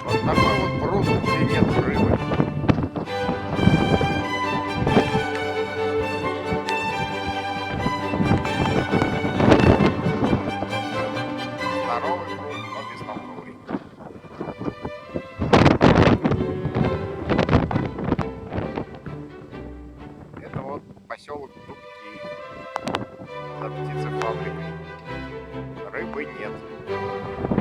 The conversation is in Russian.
Вот такой вот пруд, где нет рыбы. Здоровый пруд, но без толковый. Это вот поселок Дубки за птицефабрикой. Рыбы нет.